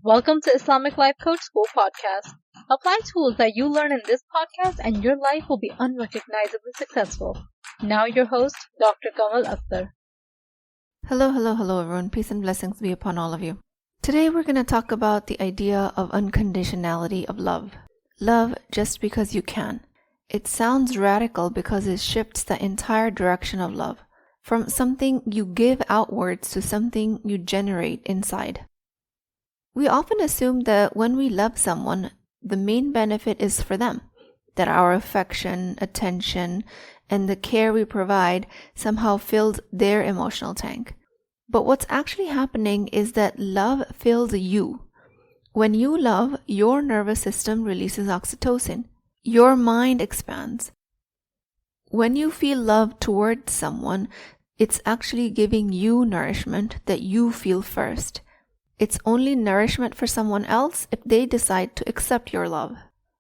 Welcome to Islamic Life Coach School podcast. Apply tools that you learn in this podcast and your life will be unrecognizably successful. Now your host, Dr. Kamal Akhtar. Hello everyone. Peace and blessings be upon all of you. Today we're going to talk about the idea of unconditionality of love. Love just because you can. It sounds radical because it shifts the entire direction of love, from something you give outwards to something you generate inside. We often assume that when we love someone, the main benefit is for them, that our affection, attention, and the care we provide somehow fills their emotional tank. But what's actually happening is that love fills you. When you love, your nervous system releases oxytocin. Your mind expands. When you feel love towards someone, it's actually giving you nourishment that you feel first. It's only nourishment for someone else if they decide to accept your love.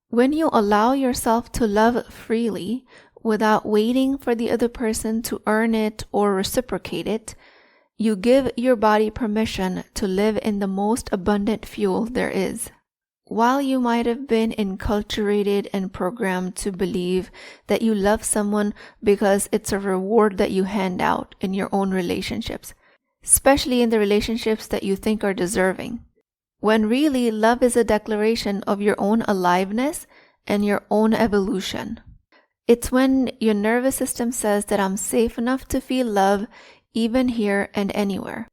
When you allow yourself to love freely, without waiting for the other person to earn it or reciprocate it, you give your body permission to live in the most abundant fuel there is. While you might have been enculturated and programmed to believe that you love someone because it's a reward that you hand out in your own relationships, especially in the relationships that you think are deserving, when really love is a declaration of your own aliveness and your own evolution. It's when your nervous system says that I'm safe enough to feel love even here and anywhere.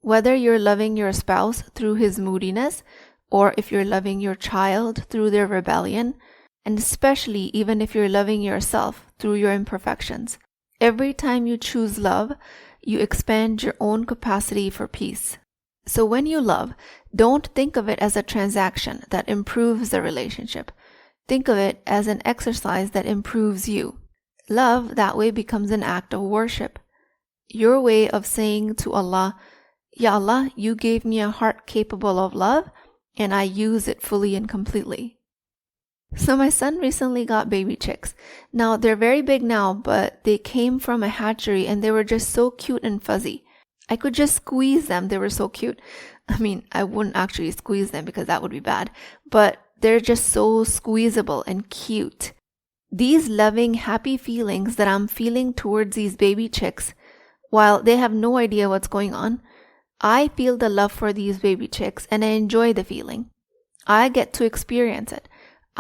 Whether you're loving your spouse through his moodiness, or if you're loving your child through their rebellion, and especially even if you're loving yourself through your imperfections. Every time you choose love, you expand your own capacity for peace. So when you love, don't think of it as a transaction that improves the relationship. Think of it as an exercise that improves you. Love that way becomes an act of worship. Your way of saying to Allah, Ya Allah, you gave me a heart capable of love, and I use it fully and completely. So my son recently got baby chicks. Now they're very big now, but they came from a hatchery and they were just so cute and fuzzy. I could just squeeze them. They were so cute. I mean, I wouldn't actually squeeze them because that would be bad, but they're just so squeezable and cute. These loving, happy feelings that I'm feeling towards these baby chicks, while they have no idea what's going on, I feel the love for these baby chicks and I enjoy the feeling. I get to experience it.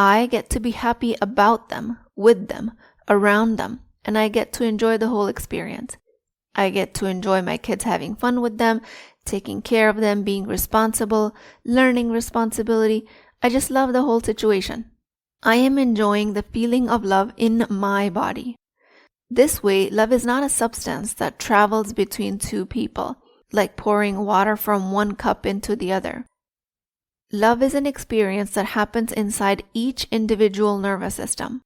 I get to be happy about them, with them, around them, and I get to enjoy the whole experience. I get to enjoy my kids having fun with them, taking care of them, being responsible, learning responsibility. I just love the whole situation. I am enjoying the feeling of love in my body. This way, love is not a substance that travels between two people, like pouring water from one cup into the other. Love is an experience that happens inside each individual nervous system.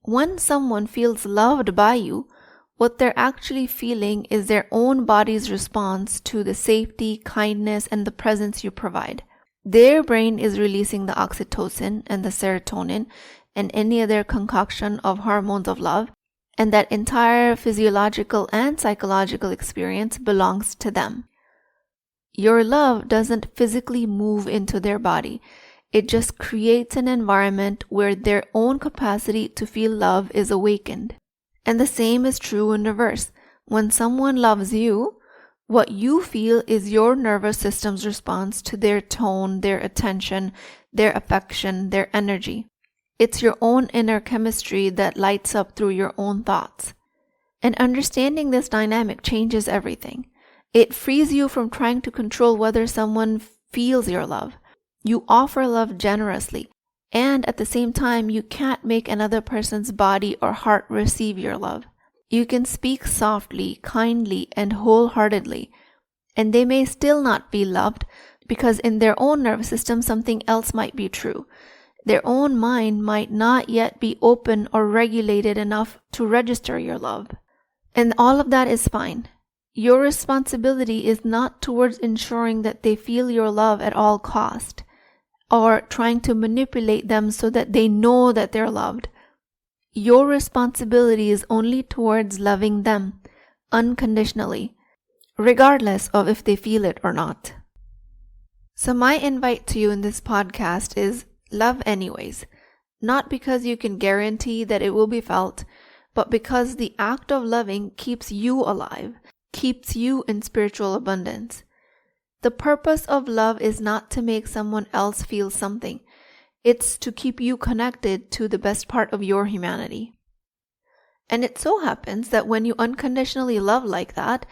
When someone feels loved by you, what they're actually feeling is their own body's response to the safety, kindness, and the presence you provide. Their brain is releasing the oxytocin and the serotonin and any other concoction of hormones of love, and that entire physiological and psychological experience belongs to them. Your love doesn't physically move into their body. It just creates an environment where their own capacity to feel love is awakened. And the same is true in reverse. When someone loves you, what you feel is your nervous system's response to their tone, their attention, their affection, their energy. It's your own inner chemistry that lights up through your own thoughts. And understanding this dynamic changes everything. It frees you from trying to control whether someone feels your love. You offer love generously, and at the same time, you can't make another person's body or heart receive your love. You can speak softly, kindly, and wholeheartedly, and they may still not be loved because in their own nervous system, something else might be true. Their own mind might not yet be open or regulated enough to register your love. And all of that is fine. Your responsibility is not towards ensuring that they feel your love at all cost, or trying to manipulate them so that they know that they're loved. Your responsibility is only towards loving them unconditionally, regardless of if they feel it or not. So my invite to you in this podcast is love anyways, not because you can guarantee that it will be felt, but because the act of loving keeps you alive, keeps you in spiritual abundance. The purpose of love is not to make someone else feel something. It's to keep you connected to the best part of your humanity. And it so happens that when you unconditionally love like that,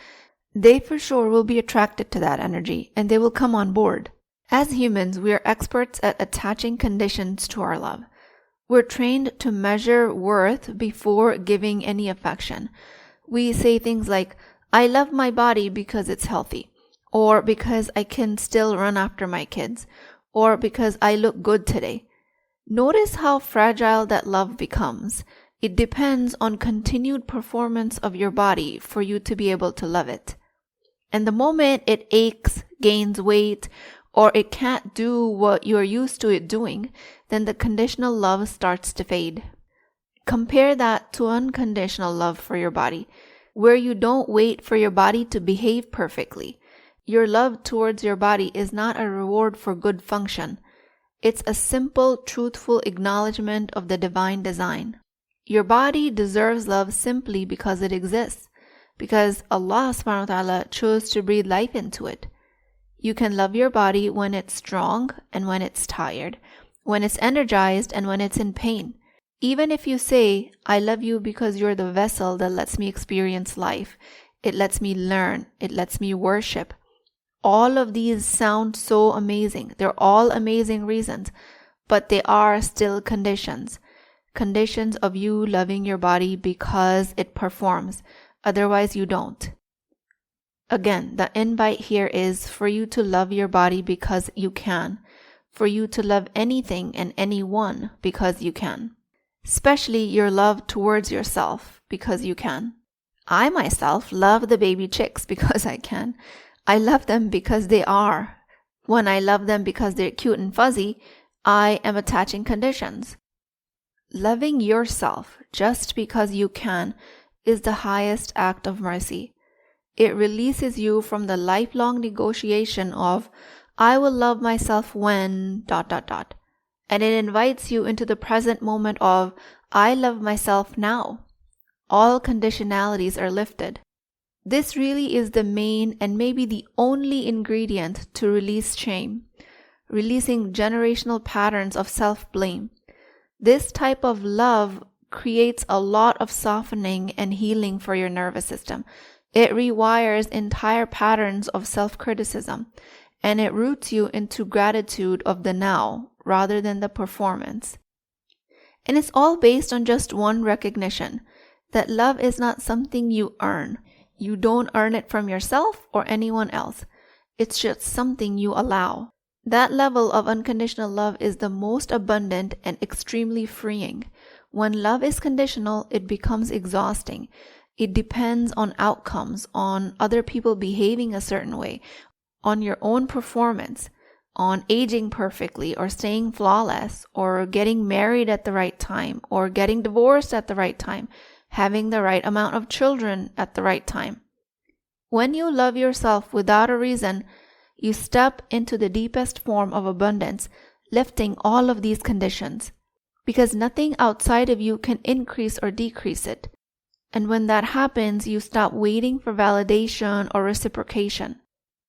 they for sure will be attracted to that energy and they will come on board. As humans, we are experts at attaching conditions to our love. We're trained to measure worth before giving any affection. We say things like, I love my body because it's healthy, or because I can still run after my kids, or because I look good today. Notice how fragile that love becomes. It depends on continued performance of your body for you to be able to love it. And the moment it aches, gains weight, or it can't do what you're used to it doing, then the conditional love starts to fade. Compare that to unconditional love for your body, where you don't wait for your body to behave perfectly. Your love towards your body is not a reward for good function. It's a simple, truthful acknowledgement of the divine design. Your body deserves love simply because it exists, because Allah subhanahu wa ta'ala chose to breathe life into it. You can love your body when it's strong and when it's tired, when it's energized and when it's in pain. Even if you say, I love you because you're the vessel that lets me experience life, it lets me learn, it lets me worship. All of these sound so amazing. They're all amazing reasons, but they are still conditions. Conditions of you loving your body because it performs. Otherwise, you don't. Again, the invite here is for you to love your body because you can. For you to love anything and anyone because you can. Especially your love towards yourself because you can. I myself love the baby chicks because I can. I love them because they are. When I love them because they're cute and fuzzy, I am attaching conditions. Loving yourself just because you can is the highest act of mercy. It releases you from the lifelong negotiation of, I will love myself when... And it invites you into the present moment of, I love myself now. All conditionalities are lifted. This really is the main and maybe the only ingredient to release shame, releasing generational patterns of self-blame. This type of love creates a lot of softening and healing for your nervous system. It rewires entire patterns of self-criticism, and it roots you into gratitude of the now rather than the performance. And it's all based on just one recognition, that love is not something you earn. You don't earn it from yourself or anyone else. It's just something you allow. That level of unconditional love is the most abundant and extremely freeing. When love is conditional, it becomes exhausting. It depends on outcomes, on other people behaving a certain way, on your own performance, on aging perfectly or staying flawless, or getting married at the right time, or getting divorced at the right time, having the right amount of children at the right time. When you love yourself without a reason, you step into the deepest form of abundance, lifting all of these conditions, because nothing outside of you can increase or decrease it. And when that happens, you stop waiting for validation or reciprocation.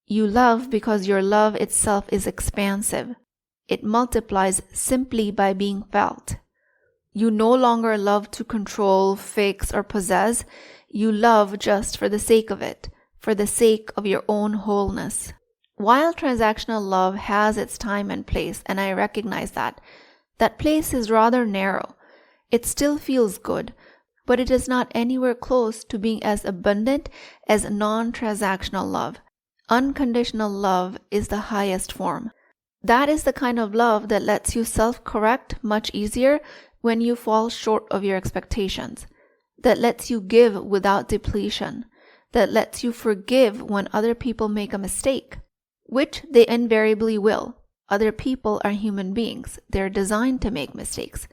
You love because your love itself is expansive. It multiplies simply by being felt. You no longer love to control, fix, or possess. You love just for the sake of it, for the sake of your own wholeness. While transactional love has its time and place, and I recognize that place is rather narrow. It still feels good, but it is not anywhere close to being as abundant as non-transactional love. Unconditional love is the highest form. That is the kind of love that lets you self-correct much easier when you fall short of your expectations, that lets you give without depletion, that lets you forgive when other people make a mistake, which they invariably will. Other people are human beings. They're designed to make mistakes.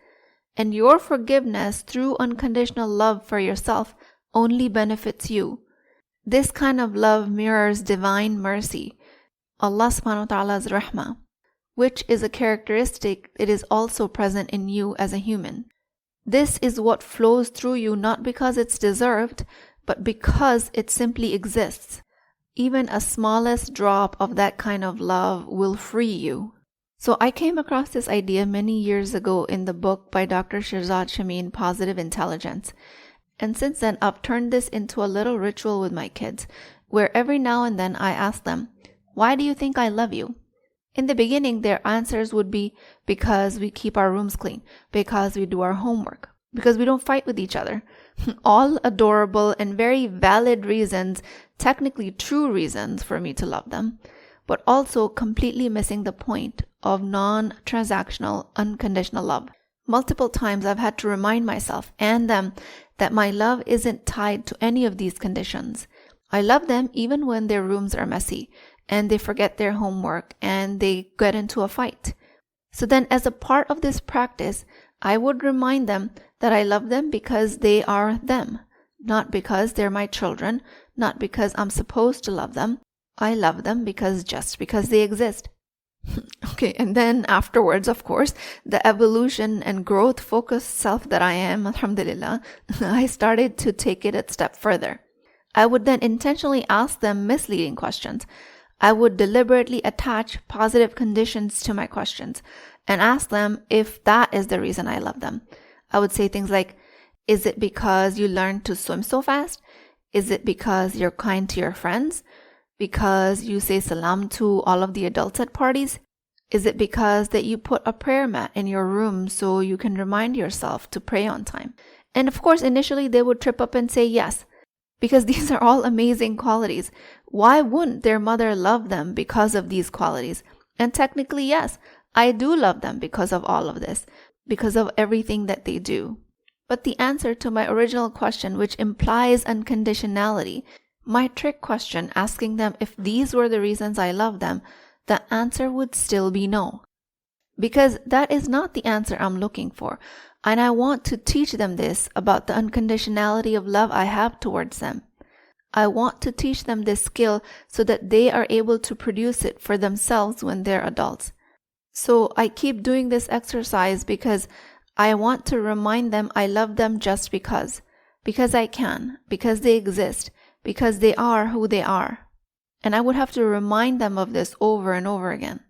And your forgiveness through unconditional love for yourself only benefits you. This kind of love mirrors divine mercy. Allah subhanahu wa ta'ala's rahmah, which is a characteristic that is also present in you as a human. This is what flows through you not because it's deserved, but because it simply exists. Even a smallest drop of that kind of love will free you. So I came across this idea many years ago in the book by Dr. Shirzad Shameen, Positive Intelligence. And since then, I've turned this into a little ritual with my kids, where every now and then I ask them, "Why do you think I love you?" In the beginning, their answers would be, because we keep our rooms clean, because we do our homework, because we don't fight with each other. All adorable and very valid reasons, technically true reasons for me to love them, but also completely missing the point of non-transactional, unconditional love. Multiple times I've had to remind myself and them that my love isn't tied to any of these conditions. I love them even when their rooms are messy and they forget their homework and they get into a fight. So then, as a part of this practice, I would remind them that I love them because they are them, not because they're my children, not because I'm supposed to love them. I love them just because they exist. Okay, and then afterwards, of course, the evolution and growth focused self that I am, alhamdulillah, I started to take it a step further. I would then intentionally ask them misleading questions. I would deliberately attach positive conditions to my questions and ask them if that is the reason I love them. I would say things like, is it because you learned to swim so fast? Is it because you're kind to your friends? Because you say salam to all of the adults at parties? Is it because that you put a prayer mat in your room so you can remind yourself to pray on time? And of course, initially they would trip up and say yes, because these are all amazing qualities. Why wouldn't their mother love them because of these qualities? And technically, yes, I do love them because of all of this, because of everything that they do. But the answer to my original question, which implies unconditionality, my trick question asking them if these were the reasons I love them, the answer would still be no. Because that is not the answer I'm looking for. And I want to teach them this about the unconditionality of love I have towards them. I want to teach them this skill so that they are able to produce it for themselves when they're adults. So I keep doing this exercise because I want to remind them I love them just because I can, because they exist, because they are who they are. And I would have to remind them of this over and over again.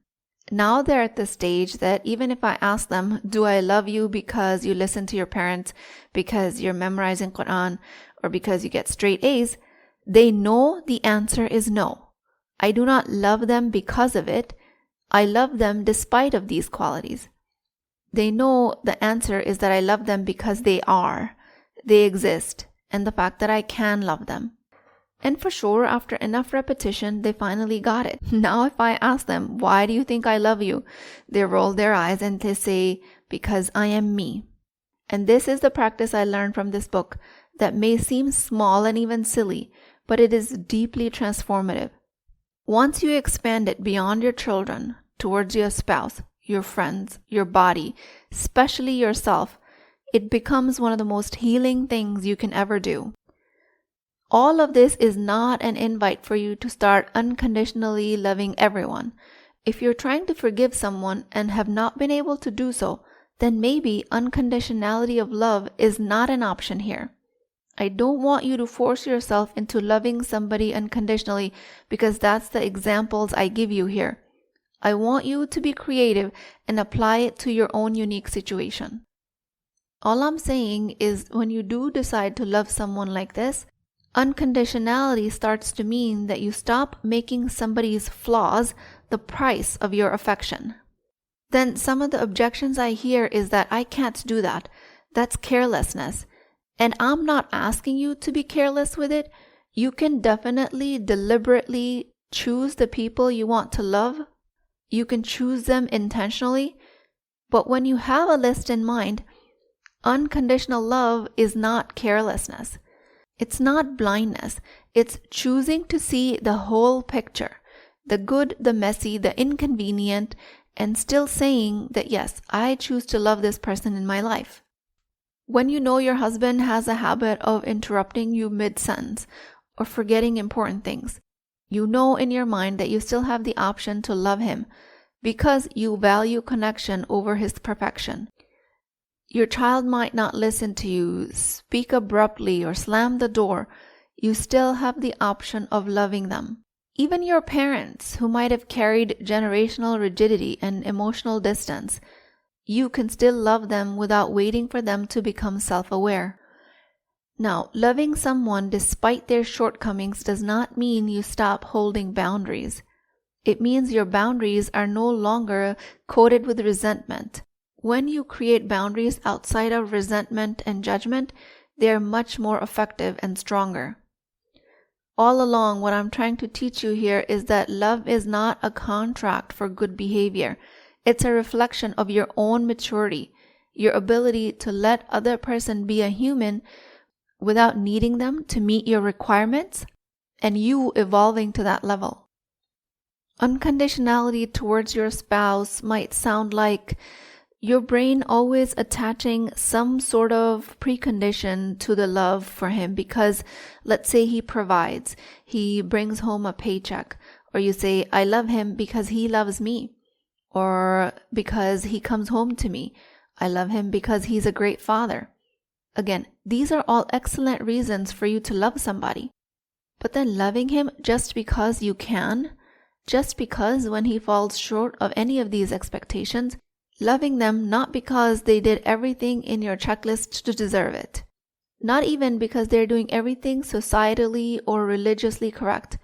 Now they're at the stage that even if I ask them, do I love you because you listen to your parents, because you're memorizing Quran, or because you get straight A's, they know the answer is no. I do not love them because of it. I love them despite of these qualities. They know the answer is that I love them because they are, they exist, and the fact that I can love them. And for sure, after enough repetition, they finally got it. Now if I ask them, why do you think I love you? They roll their eyes and they say, because I am me. And this is the practice I learned from this book that may seem small and even silly, but it is deeply transformative. Once you expand it beyond your children, towards your spouse, your friends, your body, especially yourself, it becomes one of the most healing things you can ever do. All of this is not an invite for you to start unconditionally loving everyone. If you're trying to forgive someone and have not been able to do so, then maybe unconditionality of love is not an option here. I don't want you to force yourself into loving somebody unconditionally because that's the examples I give you here. I want you to be creative and apply it to your own unique situation. All I'm saying is when you do decide to love someone like this, unconditionality starts to mean that you stop making somebody's flaws the price of your affection. Then some of the objections I hear is that I can't do that. That's carelessness. And I'm not asking you to be careless with it. You can definitely, deliberately choose the people you want to love. You can choose them intentionally. But when you have a list in mind, unconditional love is not carelessness. It's not blindness. It's choosing to see the whole picture, the good, the messy, the inconvenient, and still saying that yes, I choose to love this person in my life. When you know your husband has a habit of interrupting you mid-sentence or forgetting important things, You know in your mind that you still have the option to love him because you value connection over his perfection. Your child might not listen to you, speak abruptly, or slam the door. You still have the option of loving them. Even your parents, who might have carried generational rigidity and emotional distance, you can still love them without waiting for them to become self-aware. Now, loving someone despite their shortcomings does not mean you stop holding boundaries. It means your boundaries are no longer coated with resentment. When you create boundaries outside of resentment and judgment, they are much more effective and stronger. All along, what I'm trying to teach you here is that love is not a contract for good behavior. It's a reflection of your own maturity, your ability to let other person be a human without needing them to meet your requirements, and you evolving to that level. Unconditionality towards your spouse might sound like your brain always attaching some sort of precondition to the love for him because, let's say, he provides, he brings home a paycheck, or you say, I love him because he loves me, or because he comes home to me. I love him because he's a great father. Again, these are all excellent reasons for you to love somebody. But then loving him just because you can, just because when he falls short of any of these expectations, loving them not because they did everything in your checklist to deserve it, not even because they're doing everything societally or religiously correct,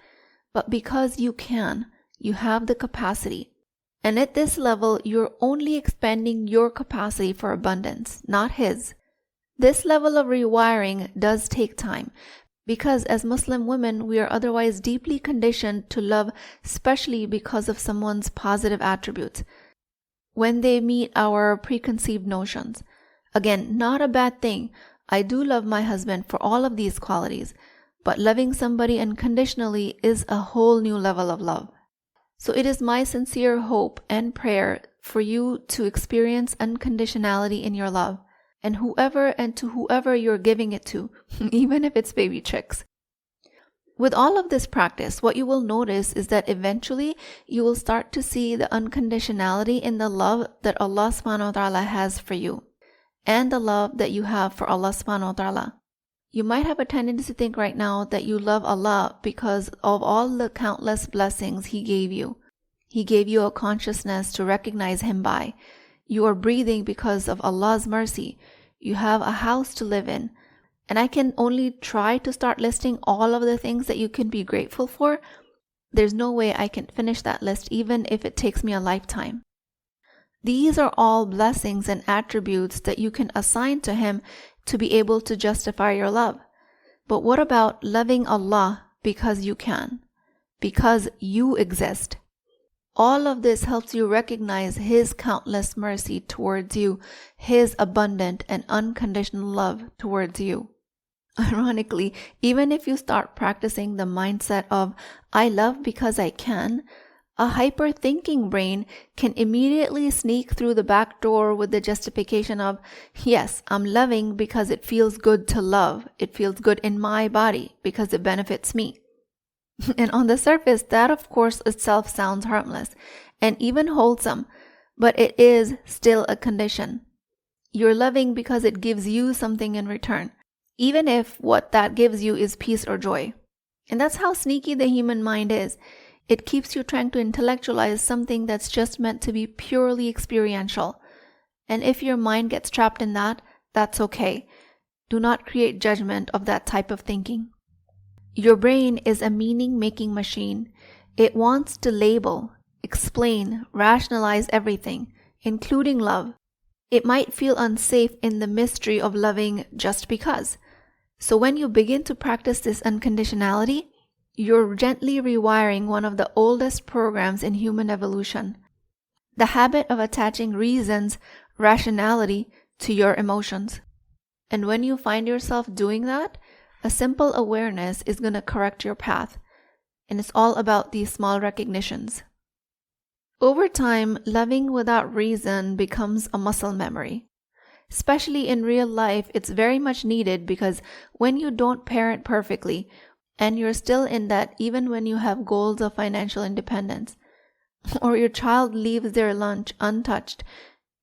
but because you can, you have the capacity. And at this level, you're only expanding your capacity for abundance, not his. This level of rewiring does take time because as Muslim women, we are otherwise deeply conditioned to love, especially because of someone's positive attributes, when they meet our preconceived notions. Again, not a bad thing. I do love my husband for all of these qualities, but loving somebody unconditionally is a whole new level of love. So it is my sincere hope and prayer for you to experience unconditionality in your love, and to whoever you're giving it to, even if it's baby chicks. With all of this practice, what you will notice is that eventually you will start to see the unconditionality in the love that Allah subhanahu wa ta'ala has for you, and the love that you have for Allah subhanahu wa ta'ala. You might have a tendency to think right now that you love Allah because of all the countless blessings He gave you. He gave you a consciousness to recognize Him by. You are breathing because of Allah's mercy. You have a house to live in. And I can only try to start listing all of the things that you can be grateful for. There's no way I can finish that list even if it takes me a lifetime. These are all blessings and attributes that you can assign to Him to be able to justify your love. But what about loving Allah because you can? Because you exist. All of this helps you recognize His countless mercy towards you, His abundant and unconditional love towards you. Ironically, even if you start practicing the mindset of, I love because I can, a hyper-thinking brain can immediately sneak through the back door with the justification of, yes, I'm loving because it feels good to love. It feels good in my body because it benefits me. And on the surface, that of course itself sounds harmless and even wholesome, but it is still a condition. You're loving because it gives you something in return, even if what that gives you is peace or joy. And that's how sneaky the human mind is. It keeps you trying to intellectualize something that's just meant to be purely experiential. And if your mind gets trapped in that, that's okay. Do not create judgment of that type of thinking. Your brain is a meaning-making machine. It wants to label, explain, rationalize everything, including love. It might feel unsafe in the mystery of loving just because. So when you begin to practice this unconditionality, you're gently rewiring one of the oldest programs in human evolution, the habit of attaching reasons, rationality to your emotions. And when you find yourself doing that, a simple awareness is going to correct your path. And it's all about these small recognitions. Over time, loving without reason becomes a muscle memory. Especially in real life, it's very much needed because when you don't parent perfectly, and you're still in debt even when you have goals of financial independence, or your child leaves their lunch untouched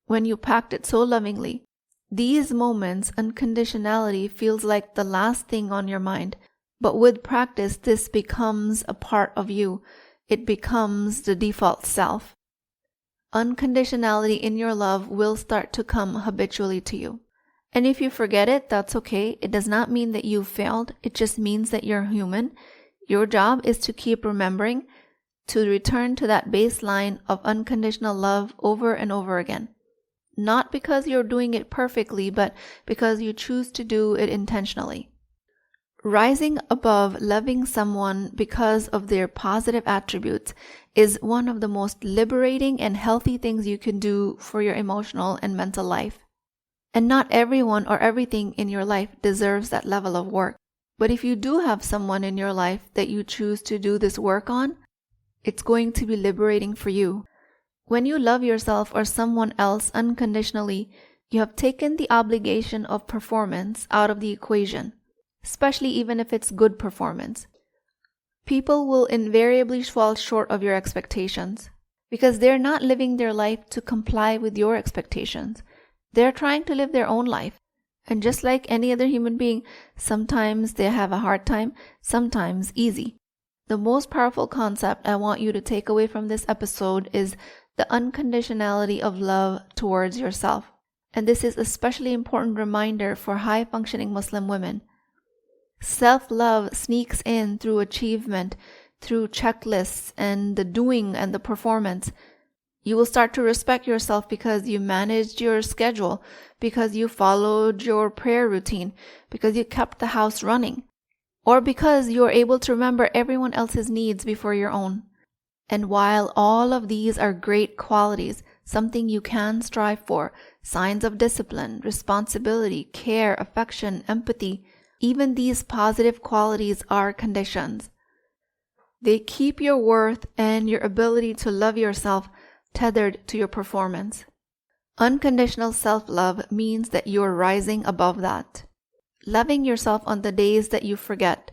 when you packed it so lovingly. These moments, unconditionality feels like the last thing on your mind, but with practice, this becomes a part of you. It becomes the default self. Unconditionality in your love will start to come habitually to you. And if you forget it, that's okay. It does not mean that you've failed. It just means that you're human. Your job is to keep remembering, to return to that baseline of unconditional love over and over again. Not because you're doing it perfectly, but because you choose to do it intentionally. Rising above loving someone because of their positive attributes is one of the most liberating and healthy things you can do for your emotional and mental life. And not everyone or everything in your life deserves that level of work. But if you do have someone in your life that you choose to do this work on, it's going to be liberating for you. When you love yourself or someone else unconditionally, you have taken the obligation of performance out of the equation, especially even if it's good performance. People will invariably fall short of your expectations because they're not living their life to comply with your expectations. They're trying to live their own life. And just like any other human being, sometimes they have a hard time, sometimes easy. The most powerful concept I want you to take away from this episode is the unconditionality of love towards yourself. And this is an especially important reminder for high-functioning Muslim women. Self-love sneaks in through achievement, through checklists and the doing and the performance. You will start to respect yourself because you managed your schedule, because you followed your prayer routine, because you kept the house running, or because you are able to remember everyone else's needs before your own. And while all of these are great qualities, something you can strive for, signs of discipline, responsibility, care, affection, empathy, even these positive qualities are conditions. They keep your worth and your ability to love yourself tethered to your performance. Unconditional self-love means that you're rising above that. Loving yourself on the days that you forget,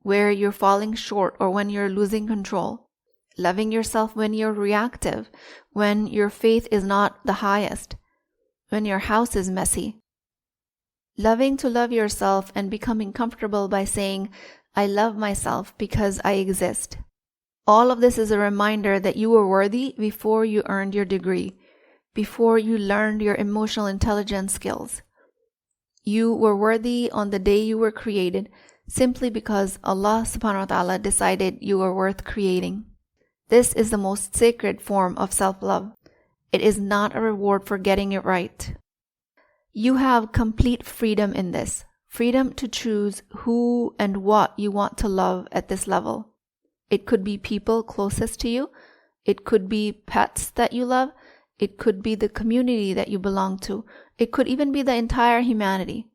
where you're falling short or when you're losing control. Loving yourself when you're reactive, when your faith is not the highest, when your house is messy. Loving to love yourself and becoming comfortable by saying, I love myself because I exist. All of this is a reminder that you were worthy before you earned your degree, before you learned your emotional intelligence skills. You were worthy on the day you were created simply because Allah subhanahu wa ta'ala decided you were worth creating. This is the most sacred form of self-love. It is not a reward for getting it right. You have complete freedom in this, freedom to choose who and what you want to love at this level. It could be people closest to you. It could be pets that you love. It could be the community that you belong to. It could even be the entire humanity.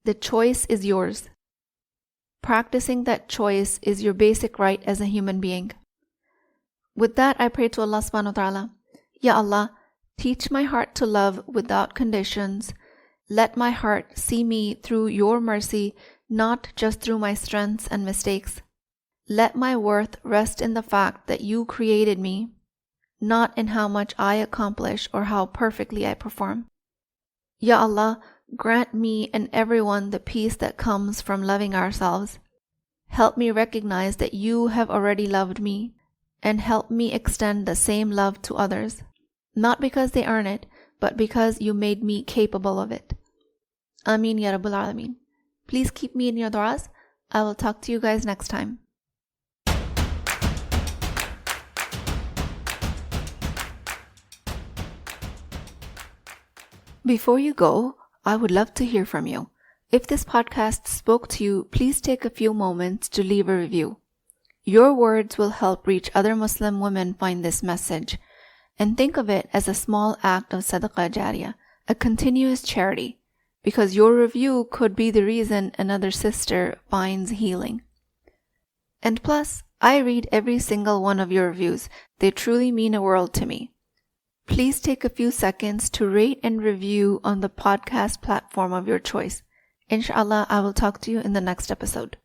The choice is yours. Practicing that choice is your basic right as a human being. With that, I pray to Allah subhanahu wa ta'ala, Ya Allah, teach my heart to love without conditions. Let my heart see me through your mercy, not just through my strengths and mistakes. Let my worth rest in the fact that you created me, not in how much I accomplish or how perfectly I perform. Ya Allah, grant me and everyone the peace that comes from loving ourselves. Help me recognize that you have already loved me, and help me extend the same love to others, not because they earn it, but because you made me capable of it. Ameen Ya Rabbal Alameen. Please keep me in your du'as. I will talk to you guys next time. Before you go, I would love to hear from you. If this podcast spoke to you, please take a few moments to leave a review. Your words will help reach other Muslim women find this message. And think of it as a small act of sadaqah jariyah, a continuous charity, because your review could be the reason another sister finds healing. And plus, I read every single one of your reviews. They truly mean a world to me. Please take a few seconds to rate and review on the podcast platform of your choice. Inshallah, I will talk to you in the next episode.